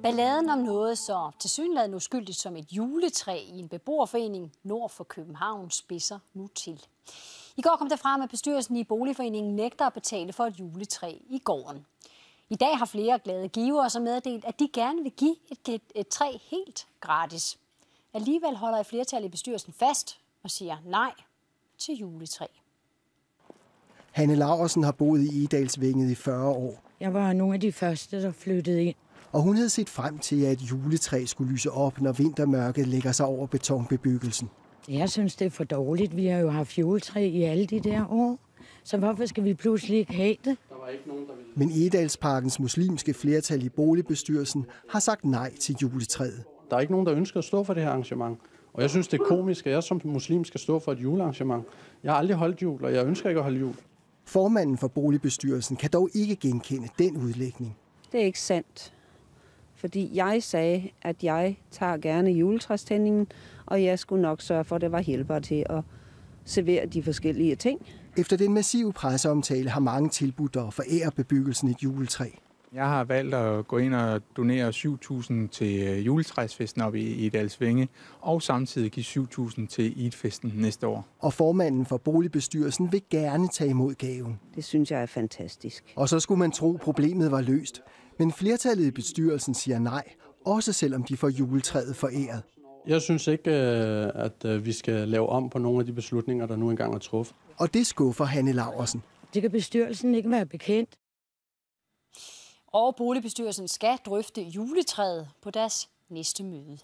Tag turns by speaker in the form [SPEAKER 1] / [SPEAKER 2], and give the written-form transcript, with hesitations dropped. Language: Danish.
[SPEAKER 1] Balladen om noget så tilsyneladende uskyldigt som et juletræ i en beboerforening nord for København spidser nu til. I går kom det frem, at bestyrelsen i boligforeningen nægter at betale for et juletræ i gården. I dag har flere glade givere så meddelt, at de gerne vil give et træ helt gratis. Alligevel holder et flertal i bestyrelsen fast og siger nej til juletræ.
[SPEAKER 2] Hanne Laursen har boet i Egedalsvænget i 40 år.
[SPEAKER 3] Jeg var nogle af de første, der flyttede ind.
[SPEAKER 2] Og hun havde set frem til, at et juletræ skulle lyse op, når vintermørket lægger sig over betonbebyggelsen.
[SPEAKER 3] Jeg synes, det er for dårligt. Vi har jo haft juletræ i alle de der år. Så hvorfor skal vi pludselig ikke have det?
[SPEAKER 2] Men Egedalsparkens muslimske flertal i boligbestyrelsen har sagt nej til juletræet.
[SPEAKER 4] Der er ikke nogen, der ønsker at stå for det her arrangement. Og jeg synes, det er komisk, at jeg som muslim skal stå for et julearrangement. Jeg har aldrig holdt jul, og jeg ønsker ikke at holde jul.
[SPEAKER 2] Formanden for boligbestyrelsen kan dog ikke genkende den udlægning.
[SPEAKER 5] Det er ikke sandt. Fordi jeg sagde, at jeg tager gerne juletræstændingen, og jeg skulle nok sørge for, at det var hjælpere til at servere de forskellige ting.
[SPEAKER 2] Efter den massive presseomtale har mange tilbudt at forære bebyggelsen et juletræ.
[SPEAKER 6] Jeg har valgt at gå ind og donere 7.000 til juletræsfesten oppe i Egedalsvænge, og samtidig give 7.000 til Eidfesten næste år.
[SPEAKER 2] Og formanden for boligbestyrelsen vil gerne tage imod gaven.
[SPEAKER 5] Det synes jeg er fantastisk.
[SPEAKER 2] Og så skulle man tro, problemet var løst. Men flertallet i bestyrelsen siger nej, også selvom de får juletræet foræret.
[SPEAKER 4] Jeg synes ikke, at vi skal lave om på nogle af de beslutninger, der nu engang er truffet.
[SPEAKER 2] Og det skuffer Hanne Laursen.
[SPEAKER 3] Det kan bestyrelsen ikke være bekendt.
[SPEAKER 1] Og boligbestyrelsen skal drøfte juletræet på deres næste møde.